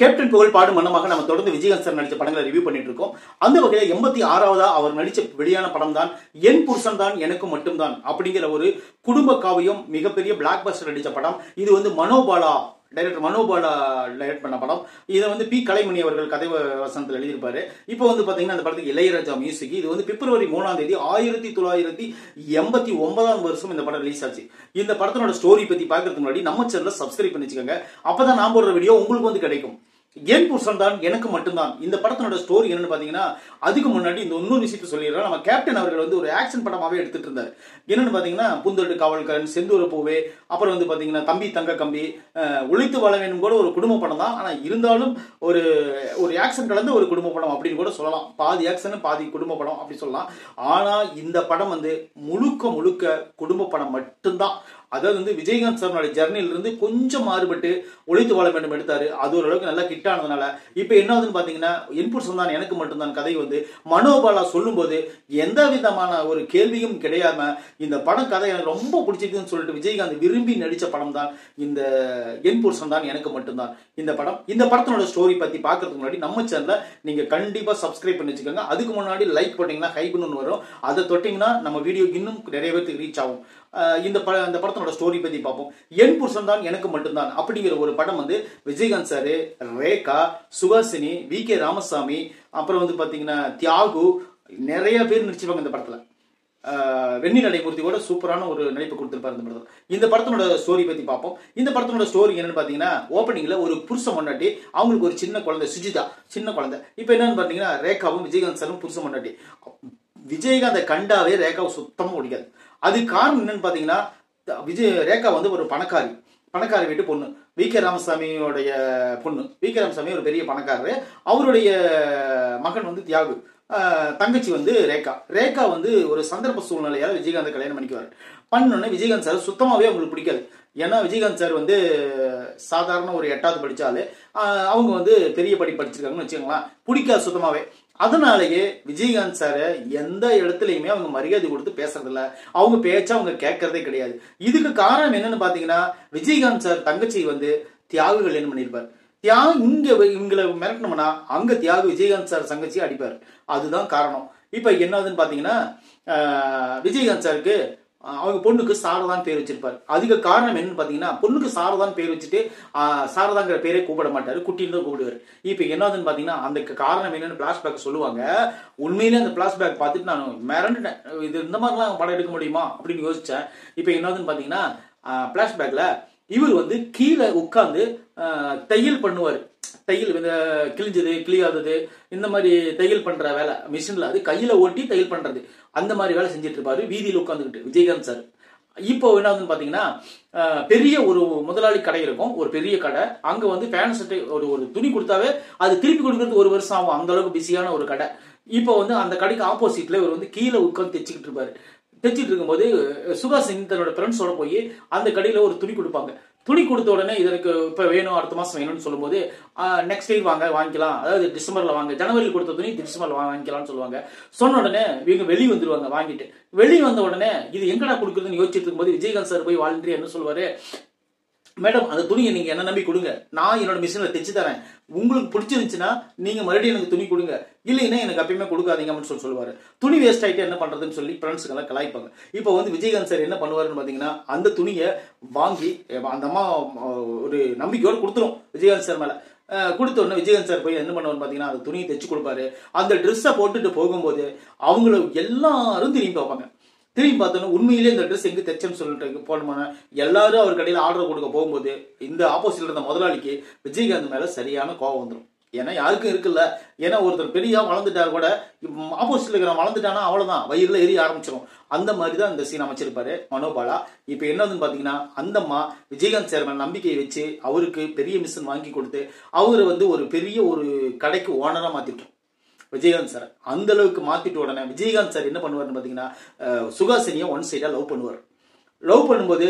Captain புகழ் பாடும் மன்னமாக நம்ம தொடர்ந்து விஜயகாந்த் சார் நடிச்ச படங்களை ரிவ்யூ பண்ணிட்டு இருக்கோம். அந்த வகையில் 86வதா அவர் நடிச்ச வெளியான படம் தான் என் புருஷன் தான் எனக்கு மட்டும்தான் அப்படிங்கிற ஒரு குடும்ப காவியம், மிகப்பெரிய பிளாக் பஸ்டர் நடிச்ச படம். இது வந்து மனோபாலா டைரக்டர் மனோபாலா டைரக்ட் பண்ண படம். இதை வந்து பி கலைமணி அவர்கள் கதை வசனத்தில் எழுதியிருப்பாரு. இப்போ வந்து பாத்தீங்கன்னா அந்த படத்துக்கு இளையராஜா மியூசிக். இது வந்து பிப்ரவரி 3ஆம் தேதி 1989ஆம் வருஷம் இந்த படம் ரிலீஸ் ஆச்சு. இந்த படத்தோட ஸ்டோரி பத்தி பாக்குறதுக்கு முன்னாடி நம்ம சேனலை சப்ஸ்கிரைப் பண்ணி வச்சுக்கோங்க. அப்பதான் நான் போடுற வீடியோ உங்களுக்கு வந்து கிடைக்கும். என் புருஷன் தான் எனக்கு மட்டும்தான். இந்த படத்தோட ஸ்டோரி என்னன்னு பாத்தீங்கன்னா, அதுக்கு முன்னாடி இந்த இன்னொரு விஷயத்தை சொல்லிடுறோம். நம்ம கேப்டன் அவர்கள் வந்து ஒரு ஆக்ஷன் படமாவே எடுத்துட்டு இருந்தாரு. என்னன்னு பாத்தீங்கன்னா, பூந்தொட்டு காவல்காரன், செந்தூர பூவே, அப்புறம் வந்து பாத்தீங்கன்னா தம்பி தங்க கம்பி, உழைத்து வாழ வேண்டும் கூட ஒரு குடும்ப படம் தான். ஆனா இருந்தாலும் ஒரு ஒரு ஆக்ஷன் கலந்து ஒரு குடும்ப படம் அப்படின்னு கூட சொல்லலாம். பாதி ஆக்ஷன் பாதி குடும்ப படம் அப்படி சொல்லலாம். ஆனா இந்த படம் வந்து முழுக்க முழுக்க குடும்ப படம் மட்டும்தான். அதாவது வந்து விஜயகாந்த் சாரோட ஜர்னில இருந்து கொஞ்சம் மாறுபட்டு உழைத்து வாழ வேண்டும் எடுத்தாரு. அது ஓரளவுக்கு நல்லா ஹிட் ஆனதுனால இப்ப என்ன ஆகுதுன்னு பாத்தீங்கன்னா, என் புருஷன் தான் எனக்கு மட்டும்தான் கதை வந்து மனோபாலா சொல்லும் போது எந்த விதமான ஒரு கேள்வியும் கிடையாம இந்த படம் கதை எனக்கு ரொம்ப பிடிச்சிருக்குன்னு சொல்லிட்டு விஜயகாந்த் விரும்பி நடிச்ச படம் தான் இந்த என் புருஷன் தான் எனக்கு மட்டும்தான் இந்த படம். இந்த படத்தோட ஸ்டோரி பத்தி பாக்குறதுக்கு முன்னாடி நம்ம சேனலை நீங்க கண்டிப்பா சப்ஸ்கிரைப் பண்ணி வச்சுக்கோங்க. அதுக்கு முன்னாடி லைக் போட்டீங்கன்னா ஹைப்னு வரும். அதை தொட்டீங்கன்னா நம்ம வீடியோ இன்னும் நிறைய பேருக்கு ரீச் ஆகும். இந்த படத்தோட ஸ்டோரி பத்தி பார்ப்போம். என் புருஷன் தான் எனக்கு மட்டும்தான் அப்படிங்கிற ஒரு படம் வந்து விஜயகாந்த் சாரு, ரேகா, சுஹாசினி, வி.கே. ராமசாமி, அப்புறம் வந்து பாத்தீங்கன்னா தியாகு, நிறைய பேர் நடிச்சிருப்பாங்க இந்த படத்துல. வெண்ணி நடைமூர்த்தி கூட சூப்பரான ஒரு நடிப்பு கொடுத்திருப்பாரு இந்த படத்துல. இந்த படத்தோட ஸ்டோரி பத்தி பார்ப்போம். இந்த படத்தோட ஸ்டோரி என்னன்னு பாத்தீங்கன்னா, ஓப்பனிங்ல ஒரு புருஷன் பொண்டாட்டி, அவங்களுக்கு ஒரு சின்ன குழந்தை, சுஜிதா சின்ன குழந்தை. இப்ப என்னன்னு பாத்தீங்கன்னா, ரேகாவும் விஜயகாந்த் சாரும் புருஷன் பொண்டாட்டி. விஜயகாந்தை கண்டாவே ரேகாவை சுத்தமா பிடிக்காது. அது காரணம் என்னன்னு பாத்தீங்கன்னா, ரேகா வந்து ஒரு பணக்காரி வீட்டு பொண்ணு, வி.கே. ராமசாமியோடைய பொண்ணு. வி.கே. ராமசாமி ஒரு பெரிய பணக்காரரு. அவருடைய மகன் வந்து தியாகு, தங்கச்சி வந்து ரேகா வந்து ஒரு சந்தர்ப்ப சூழ்நிலையால விஜயகாந்த் கல்யாணம் பண்ணிக்குவாரு. பண்ணோடனே விஜயகாந்த் சார் சுத்தமாவே அவங்களுக்கு பிடிக்காது. ஏன்னா விஜயகாந்த் சார் வந்து சாதாரண ஒரு 8வது படிச்சாலே அவங்க வந்து பெரிய படிச்சிருக்காங்கன்னு வச்சுக்கோங்களேன், பிடிக்காது சுத்தமாவே. அதனாலேயே விஜயகாந்த் சார எந்த இடத்துலயுமே அவங்க மரியாதை கொடுத்து பேசுறது இல்ல. அவங்க பேச்சா அவங்க கேட்கறதே கிடையாது. இதுக்கு காரணம் என்னன்னு பாத்தீங்கன்னா, விஜயகாந்த் சார் தங்கச்சி வந்து தியாகு கல்யாணம் பண்ணிருப்பாரு. இங்களை மிரட்டணும்னா அங்க தியாகு விஜயகாந்த் சார் தங்கச்சி அடிப்பாரு. அதுதான் காரணம். இப்ப என்னதுன்னு பாத்தீங்கன்னா, விஜயகாந்த் சாருக்கு அவங்க பொண்ணுக்கு சாரதான் பேர் வச்சிருப்பாரு. அதுக்கு காரணம் என்னன்னு பாத்தீங்கன்னா, பொண்ணுக்கு சாரதான் பேர் வச்சுட்டு சாரதாங்கிற பேரே கூப்பிட மாட்டாரு, குட்டின்னு தான் கூப்பிடுவாரு. இப்ப என்னதுன்னு பாத்தீங்கன்னா, அந்த காரணம் என்னன்னு பிளாஷ்பேக் சொல்லுவாங்க. உண்மையிலே அந்த பிளாஷ்பேக் பார்த்துட்டு நான் மிரண்டுட்டேன். இது இந்த மாதிரிலாம் படம் எடுக்க முடியுமா அப்படின்னு யோசிச்சேன். இப்ப என்னதுன்னு பாத்தீங்கன்னா, பிளாஷ்பேக்ல இவர் வந்து கீழே உட்கார்ந்து தையல் பண்ணுவாரு. தையல் கிழிஞ்சது கிளியாதது இந்த மாதிரி தையல் பண்ற வேலை மிஷின்ல, அது கையில ஓட்டி தையல் பண்றது, அந்த மாதிரி வேலை செஞ்சுட்டு இருப்பாரு வீதியில் உட்காந்துக்கிட்டு விஜயகாந்த் சார். இப்போ என்ன ஆகுதுன்னு பாத்தீங்கன்னா, பெரிய ஒரு முதலாளி கடை இருக்கும், ஒரு பெரிய கடை. அங்க வந்து பேண்ட் ஷர்ட் ஒரு துணி கொடுத்தாவே அது திருப்பி கொடுக்கறது 1 வருஷம் ஆகும், அந்த அளவுக்கு பிஸியான ஒரு கடை. இப்போ வந்து அந்த கடைக்கு ஆப்போசிட்ல இவர் வந்து கீழே உட்காந்து தைச்சுக்கிட்டு இருப்பாரு. தைச்சிட்டு இருக்கும்போது சுஹாசினி தன்னோட ஃப்ரெண்ட்ஸோட போய் அந்த கடையில ஒரு துணி கொடுப்பாங்க. துணி கொடுத்த உடனே இதற்கு இப்ப வேணும், அடுத்த மாசம் வேணும்னு சொல்லும்போது நெக்ஸ்ட் இயர் வாங்கிக்கலாம், அதாவது டிசம்பர்ல வாங்க, ஜனவரியில் கொடுத்த துணி டிசம்பர்ல வாங்கிக்கலாம்னு சொல்லுவாங்க. சொன்ன உடனே இவங்க வெளியே வந்துருவாங்க. வாங்கிட்டு வெளியே வந்த உடனே இது எங்கடா கொடுக்குறதுன்னு யோசிச்சுட்டு இருக்கும்போது விஜயகாந்த் சார் போய் வாலண்டியர் என்ன சொல்லுவாரு, மேடம் அந்த துணியை நீங்க என்ன நம்பி கொடுங்க, நான் என்னோட மிஷின்ல தைச்சு தரேன், உங்களுக்கு பிடிச்சிருந்துச்சுன்னா நீங்க மறுபடியும் எனக்கு துணி கொடுங்க, இல்லைன்னா எனக்கு அப்பயுமே கொடுக்காதீங்க அப்படின்னு சொல்லுவாரு. துணி வேஸ்ட் ஆயிட்டு என்ன பண்றதுன்னு சொல்லி ஃப்ரெண்ட்ஸுக்கு எல்லாம் கலாய்ப்பாங்க. இப்போ வந்து விஜயகாந்த் சார் என்ன பண்ணுவாருன்னு பாத்தீங்கன்னா, அந்த துணியை வாங்கி அந்த அம்மா ஒரு நம்பிக்கையோடு கொடுத்துரும் விஜயகாந்த் சார் மேல. கொடுத்த உடனே விஜயகாந்த் சார் போய் என்ன பண்ணுவாரு பாத்தீங்கன்னா, அந்த துணியை தைச்சு கொடுப்பாரு. அந்த ட்ரெஸ்ஸை போட்டுட்டு போகும்போது அவங்கள எல்லாரும் திரும்பி பார்ப்பாங்க. திரும்பி பார்த்தோன்னா உண்மையிலே இந்த ட்ரெஸ் எங்க தைச்சேன்னு சொல்லிட்டு போனோம்னா எல்லாரும் அவர் கடையில் ஆர்டர் கொடுக்க போகும்போது இந்த ஆப்போசிட்ல இருந்த முதலாளிக்கு விஜயகாந்த் மேல சரியான கோபம் வந்துடும். ஏன்னா யாருக்கும் இருக்குல்ல, ஏன்னா ஒருத்தர் பெரிய வளர்ந்துட்டாரு கூட, ஆப்போசிட்ல இருக்கிற வளர்ந்துட்டானா அவ்வளவுதான், வயிறுல எரிய ஆரம்பிச்சிடும். அந்த மாதிரி தான் இந்த சீன் அமைச்சிருப்பாரு மனோபாலா. இப்ப என்னதுன்னு பாத்தீங்கன்னா, அந்த அம்மா விஜயகாந்த் சார் மேல நம்பிக்கையை வச்சு அவருக்கு பெரிய மிஷின் வாங்கி கொடுத்து அவரை வந்து ஒரு பெரிய ஒரு கடைக்கு ஓனரா மாத்திட்டோம் விஜயகாந்த் சார். அந்த அளவுக்கு மாத்திட்டு உடனே விஜயகாந்த் சார் என்ன பண்ணுவாருன்னு பாத்தீங்கன்னா, சுஹாசினியை ஒன் சைடா லவ் பண்ணுவார். லவ் பண்ணும்போது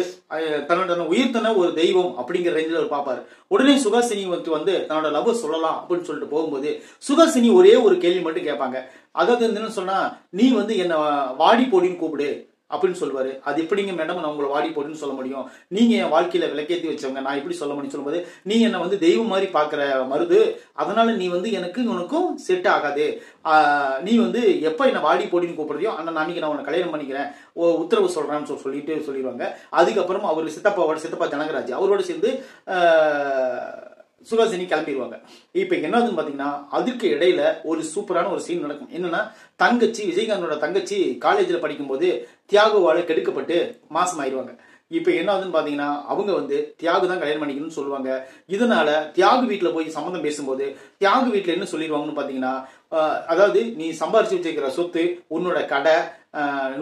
தன்னோட உயிர்த்தன ஒரு தெய்வம் அப்படிங்கிற ரேஞ்சில் அவர் பார்ப்பாரு. உடனே சுஹாசினி வந்து தன்னோட லவ் சொல்லலாம் அப்படின்னு சொல்லிட்டு போகும்போது சுஹாசினி ஒரே ஒரு கேள்வி மட்டும் கேட்பாங்க. அதாவது என்னன்னு சொன்னா, நீ வந்து என்ன வாடி போடின்னு கூப்பிடு, அப்படின்னு சொல்லுவாரு. அது எப்படிங்க மேடம் நான் உங்களை வாடி போட்டுன்னு சொல்ல முடியும், நீங்க என் வாழ்க்கையில விளக்கேற்றி வச்சவங்க, நான் எப்படி சொல்ல முடியும் சொல்லும்போது, நீ என்ன வந்து தெய்வம் மாதிரி பாக்குற மருது, அதனால நீ வந்து உனக்கும் செட் ஆகாது, நீ வந்து எப்ப என்ன வாடி போடின்னு கூப்பிடுறியோ அன்னைக்கு நான் உன்னை கல்யாணம் பண்ணிக்கிறேன் உத்தரவு சொல்றேன்னு சொல்லிடுவாங்க. அதுக்கப்புறம் அவர் சித்தப்பா ஜனகராஜ் அவரோட சேர்ந்து சுகாசினி கிளம்பிடுவாங்க. இப்ப என்னதுன்னு பாத்தீங்கன்னா அதுக்கு இடையில ஒரு சூப்பரான ஒரு சீன் நடக்கும். என்னன்னா விஜயகாந்தோட தங்கச்சி காலேஜ்ல படிக்கும் போது தியாகுவால கெடுக்கப்பட்டு மாசம் ஆயிடுவாங்க. இப்ப என்ன ஆகுதுன்னு பாத்தீங்கன்னா அவங்க வந்து தியாகு தான் கல்யாணம் பண்ணிக்கணும்னு சொல்லுவாங்க. இதனால தியாகு வீட்டுல போய் சம்மந்தம் பேசும்போது தியாகு வீட்டுல என்ன சொல்லிடுவாங்கன்னு பாத்தீங்கன்னா, அதாவது நீ சம்பாரிச்சு வச்சிருக்கிற சொத்து, உன்னோட கடை,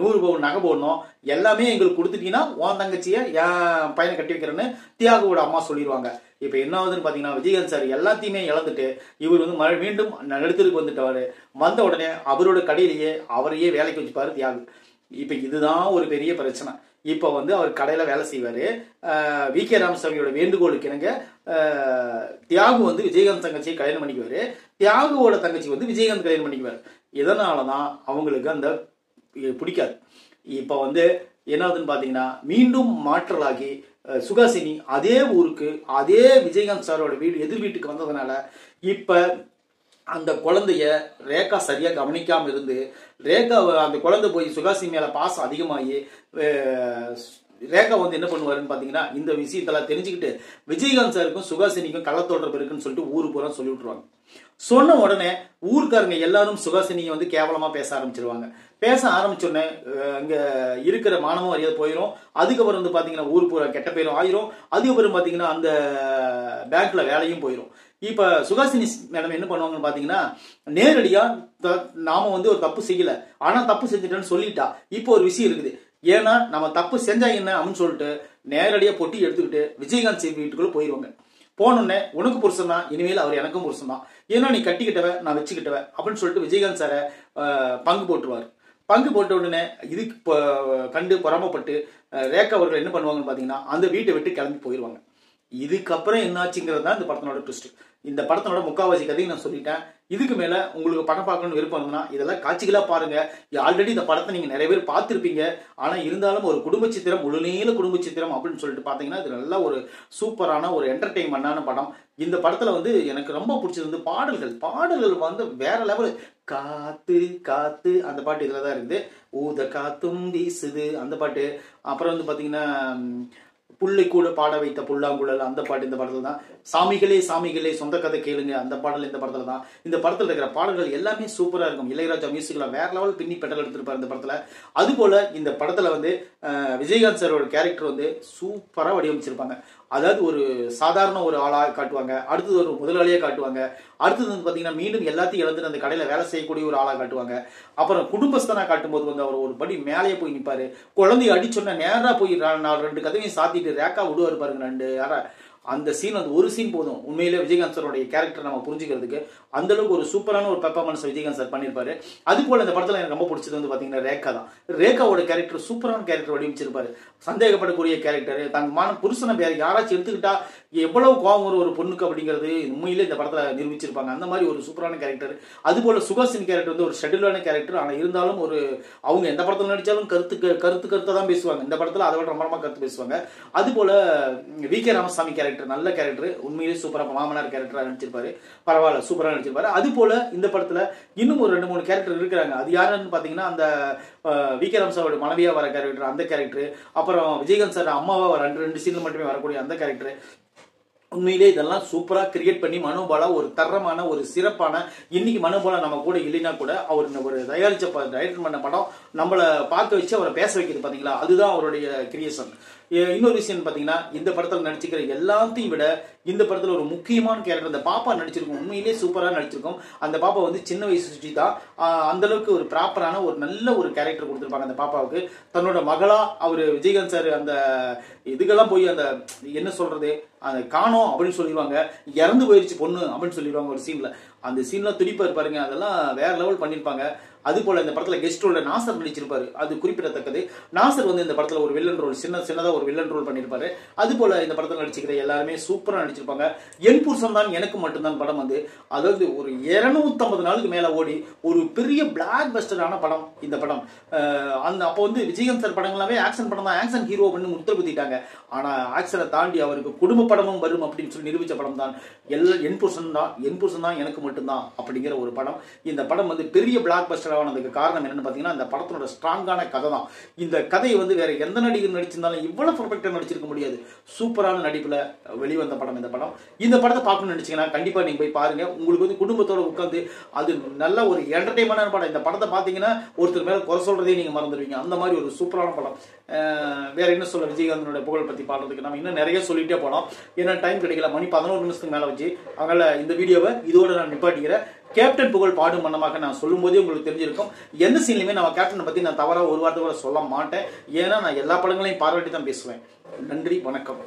100 பவுன் நகை போடணும், எல்லாமே எங்களுக்கு கொடுத்துட்டீங்கன்னா உன் தங்கச்சிய என் பையனை கட்டி வைக்கிறேன்னு தியாகுவோட அம்மா சொல்லிடுவாங்க. இப்ப என்ன ஆகுதுன்னு பாத்தீங்கன்னா விஜயகாந்த் சார் எல்லாத்தையுமே இழந்துட்டு இவர் வந்து மீண்டும் நடுத்தருக்கு வந்துட்டவாரு. வந்த உடனே அவரோட கடையிலேயே அவரையே வேலைக்கு வச்சுப்பாரு தியாகு. இப்ப இதுதான் ஒரு பெரிய பிரச்சனை. இப்ப வந்து அவர் கடையில வேலை செய்வாரு. வி.கே. ராமசாமியோட வேண்டுகோளுக்கு இணங்க தியாகு வந்து விஜயகாந்த் தங்கச்சியை கல்யாணம் பண்ணிக்குவாரு. தியாகுவோட தங்கச்சி வந்து விஜயகாந்த் கல்யாணம் பண்ணிக்குவாரு. இதனாலதான் அவங்களுக்கு அந்த பிடிக்காது. இப்ப வந்து என்னதுன்னு பாத்தீங்கன்னா மீண்டும் மாற்றலாகி சுகாசினி அதே ஊருக்கு அதே விஜயகாந்த் சாரோட எதிர் வீட்டுக்கு வந்ததுனால இப்ப அந்த குழந்தைய ரேகா சரியா கவனிக்காம இருந்து ரேகா அந்த குழந்தை போய் சுகாசினி மேல பாசம் அதிகமாகி ரேகா வந்து என்ன பண்ணுவாருன்னு பாத்தீங்கன்னா இந்த விஷயத்தெல்லாம் தெரிஞ்சுக்கிட்டு விஜயகாந்த் சாருக்கும் சுகாசினிக்கும் கள்ளத்தொடர்பு இருக்குன்னு சொல்லிட்டு ஊரு பூரா சொல்லி விட்டுருவாங்க. சொன்ன உடனே ஊருக்காரங்க எல்லாரும் சுகாசினியை வந்து கேவலமா பேச ஆரம்பிச்சிருவாங்க. பேச ஆரம்பிச்சோடனே அங்க இருக்கிற மானமும் மரியாதை போயிடும். அதுக்கப்புறம் வந்து பாத்தீங்கன்னா ஊர் பூரா கெட்ட பேரும் ஆயிரும். அதுக்கப்புறம் பாத்தீங்கன்னா அந்த பேங்க்ல வேலையும் போயிடும். இப்ப சுகாசினி மேடம் என்ன பண்ணுவாங்கன்னு பாத்தீங்கன்னா நேரடியா நாம வந்து ஒரு தப்பு செய்யல, ஆனா தப்பு செஞ்சுட்டேன்னு சொல்லிட்டா இப்போ ஒரு விஷயம் இருக்குது. ஏன்னா நம்ம தப்பு செஞ்சா என்ன அப்படின்னு சொல்லிட்டு நேரடியா பொட்டி எடுத்துக்கிட்டு விஜயகாந்த் வீட்டுக்குள்ள போயிருவாங்க. போனோடனே உனக்கு புருஷன் தான், இனிமேல் அவர் எனக்கும் புருஷன் தான், ஏன்னா நீ கட்டிக்கிட்டவ நான் வச்சுக்கிட்டவ அப்படின்னு சொல்லிட்டு விஜயகாந்த் சாரை பங்கு போட்டுருவார். பங்கு போட்ட உடனே இதுக்கு கண்டு பொறாமப்பட்டு ரேகா அவர்கள் என்ன பண்ணுவாங்கன்னு பாத்தீங்கன்னா அந்த வீட்டை விட்டு கிளம்பி போயிடுவாங்க. இதுக்கப்புறம் என்னாச்சுங்கிறது தான் இந்த படத்தினோட ட்விஸ்ட். இந்த படத்தினோட முக்காவாசி கதையை நான் சொல்லிட்டேன். இதுக்கு மேல உங்களுக்கு படம் பார்க்கணும்னு விருப்பம் இருந்ததுன்னா இதெல்லாம் காட்சிகளா பாருங்க. ஆல்ரெடி இந்த படத்தை நீங்க நிறைய பேர் பார்த்திருப்பீங்க. ஆனா இருந்தாலும் ஒரு குடும்ப சித்திரம், முழுநீள குடும்ப சித்திரம் அப்படின்னு சொல்லிட்டு பாத்தீங்கன்னா இது நல்ல ஒரு சூப்பரான ஒரு என்டர்டெயின்மெண்டான படம். இந்த படத்துல வந்து எனக்கு ரொம்ப பிடிச்சது வந்து பாடல்கள் வந்து வேற லெவல். காத்து காத்து அந்த பாட்டு இதுலதான் இருக்குது. ஊத காத்தும் வீசுது அந்த பாட்டு. அப்புறம் வந்து பாத்தீங்கன்னா புள்ளை கூட பாட வைத்த புல்லாங்குழல் அந்த பாட்டு இந்த படத்துல தான். சாமிகளே சாமிகளே சொந்த கதை கேளுங்க அந்த பாடல் இந்த படத்துல தான். இந்த படத்துல இருக்கிற பாடல்கள் எல்லாமே சூப்பரா இருக்கும். இளையராஜா மியூசிக்ல வேற லெவல் பின்னி பெடல் எடுத்திருப்பாரு இந்த படத்துல. அது போல இந்த படத்துல வந்து விஜயகாந்த் சாரோட கேரக்டர் வந்து சூப்பரா வடிவமைச்சிருப்பாங்க. அதாவது ஒரு சாதாரண ஒரு ஆளா காட்டுவாங்க, அடுத்தது ஒரு முதலாளியா காட்டுவாங்க, அடுத்தது வந்து பாத்தீங்கன்னா மீண்டும் எல்லாத்தையும் இழந்துட்டு அந்த கடையில வேலை செய்யக்கூடிய ஒரு ஆளா காட்டுவாங்க. அப்புறம் குடும்பஸ்தனா காட்டும் போது வந்து அவர் ஒரு படி மேலேயே போய் நிற்பாரு. குழந்தைய அடிச்சோன்னா நேரா போய் 2 கதவையும் சாத்திட்டு ரேக்கா விடுவாரு பாருங்க 2 யாரா. அந்த சீன் வந்து ஒரு சீன் போதும் உண்மையிலே விஜயகாந்த் சாரோட கேரக்டர் நம்ம புரிஞ்சுக்கிறதுக்கு. அந்த அளவுக்கு ஒரு சூப்பரான ஒரு பெர்ஃபார்மன்ஸ் விஜயகாந்த் சார் பண்ணிருப்பாரு. அது போல இந்த படத்துல எனக்கு ரொம்ப பிடிச்சது வந்து பாத்தீங்கன்னா ரேகா தான். ரேகாவோட கேரக்டர் சூப்பரான கேரக்டர் வடிவமைச்சிருப்பாரு. சந்தேகப்படக்கூடிய கேரக்டர், தங்கமான புருஷனை பேர் யாராச்சும் எடுத்துக்கிட்டா எவ்வளவு கோபம் வரும் ஒரு பொண்ணுக்கு அப்படிங்கிறது உண்மையிலே இந்த படத்துல நிரூபிச்சிருப்பாங்க. அந்த மாதிரி ஒரு சூப்பரான கேரக்டர். அது போல சுகாசினி கேரக்டர் வந்து ஒரு ஷெட்யூலான கேரக்டர். ஆனா இருந்தாலும் ஒரு அவங்க எந்த படத்துல நடிச்சாலும் கருத்து தான் பேசுவாங்க. இந்த படத்துல அதை விட ரொம்ப கருத்து பேசுவாங்க. அது போல வி.கே. ராமசாமி கேரக்டர் நல்ல கேரக்டர், உண்மையிலே சூப்பரா மாமனார் கேரக்டரா நடிச்சிருப்பாரு. பரவாயில்ல சூப்பரா நடிச்சிருப்பாரு. அது போல இந்த படத்துல இன்னும் ஒரு 2-3 கேரக்டர் இருக்கிறாங்க. அது யாருன்னு பாத்தீங்கன்னா அந்த வி.கே. ராமசாமியோட மனைவியா வர கேரக்டர் அந்த கேரக்டர், அப்புறம் விஜயகாந்த் சார் அம்மாவா 2 சீன்ல மட்டுமே வரக்கூடிய அந்த கேரக்டர். உண்மையிலே இதெல்லாம் சூப்பரா கிரியேட் பண்ணி மனோபாலா ஒரு தரமான ஒரு சிறப்பான, இன்னைக்கு மனோபாலா நம்ம கூட இல்லைன்னா கூட அவர் ஒரு டைரக்டர் பண்ண படம் நம்மளை பார்க்க வச்சு அவரை பேச வைக்கிறது பாத்தீங்களா, அதுதான் அவருடைய கிரியேஷன். இன்னொரு விஷயம் பாத்தீங்கன்னா இந்த படத்துல நடிச்சுக்கிற எல்லாத்தையும் விட இந்த படத்துல ஒரு முக்கியமான கேரக்டர் இந்த பாப்பா நடிச்சிருக்கும். உண்மையிலே சூப்பரா நடிச்சிருக்கும். அந்த பாப்பா வந்து சின்ன வயசு சுற்றி தான் அந்த அளவுக்கு ஒரு ப்ராப்பரான ஒரு நல்ல ஒரு கேரக்டர் கொடுத்திருப்பாங்க அந்த பாப்பாவுக்கு. தன்னோட மகளா அவர் விஜயகாந்த் சார் அந்த இதுக்கெல்லாம் போய் அந்த என்ன சொல்றது அந்த காணோம் அப்படின்னு சொல்லிடுவாங்க, இறந்து போயிருச்சு பொண்ணு அப்படின்னு சொல்லிடுவாங்க ஒரு சீன்ல. அந்த சீன்ல துடிப்பா இருப்பாருங்க, அதெல்லாம் வேற லெவல் பண்ணிருப்பாங்க. அது போல இந்த படத்துல கெஸ்ட் ரோல்ல நாசர் நடிச்சிருப்பாரு, அது குறிப்பிடத்தக்கது. நாசர் வந்து இந்த படத்துல ஒரு வில்லன் ரோல், சின்னதா ஒரு வில்லன் ரோல் பண்ணிருப்பாரு. அது போல இந்த படத்துல நடிச்சிருக்கிற எல்லாருமே சூப்பரா நடிச்சிருப்பாங்க. என் புருஷன் தான் எனக்கு மட்டும்தான் படம் வந்து அதாவது ஒரு 250 நாளுக்கு மேல ஓடி ஒரு பெரிய பிளாக் பஸ்டரான படம் இந்த படம். அந்த அப்போ வந்து விஜயகாந்த் சார் படங்களாவே ஆக்ஷன் படம் தான், ஆக்ஷன் ஹீரோ பண்ணி முத்திர குத்திட்டாங்க. ஆனா ஆக்ஷனை தாண்டி அவருக்கு குடும்ப படமும் வரும் அப்படின்னு சொல்லி நிரூபிச்ச படம் தான் என் புருஷன் தான் எனக்கு மட்டும்தான் அப்படிங்கிற ஒரு படம். இந்த படம் வந்து பெரிய பிளாக் பஸ்டர் ஆனதுக்கு காரணம் என்னன்னு பாத்தீங்கன்னா இந்த படத்தோட ஸ்ட்ராங்கான கதை தான். இந்த கதையை வந்து வேற எந்த நடிகர் நடிச்சிருந்தாலும் இவ்வளவு பர்ஃபெக்டா நடிச்சிருக்க முடியாது. சூப்பரான நடிப்புல வெளிவந்த படம் இந்த படம். இந்த படத்தை பார்க்கணும்னு நினைச்சீங்கன்னா கண்டிப்பா நீங்க போய் பாருங்க. உங்களுக்கு வந்து குடும்பத்தோட உட்காந்து அது நல்ல ஒரு என்டர்டைன்மெண்டான படம். இந்த படத்தை பாத்தீங்கன்னா ஒருத்தர் மேல குறை சொல்றதே நீங்க மறந்துடுவீங்க. அந்த மாதிரி ஒரு சூப்பரான படம். வேற என்ன சொல்ல, விஜயகாந்தனுடைய புகழ் பத்தி பாடுறதுக்கு நம்ம இன்னும் நிறைய சொல்லிட்டே போனோம். ஏன்னா டைம் கிடைக்கல, மணி 11 நிமிஷத்துக்கு மேல வச்சு. அதனால இந்த வீடியோவை இதோட நான் நிப்பாட்டிக்கிறேன். கேப்டன் புகழ் பாடும் மன்னமாக நான் சொல்லும் போதே உங்களுக்கு தெரிஞ்சிருக்கும். எந்த சீன்லையுமே நம்ம கேப்டனை பத்தி நான் தவறா ஒரு வார்த்தை கூட சொல்ல மாட்டேன். ஏன்னா நான் எல்லா படங்களையும் பார்வையிட்டு தான் பேசுவேன். நன்றி, வணக்கம்.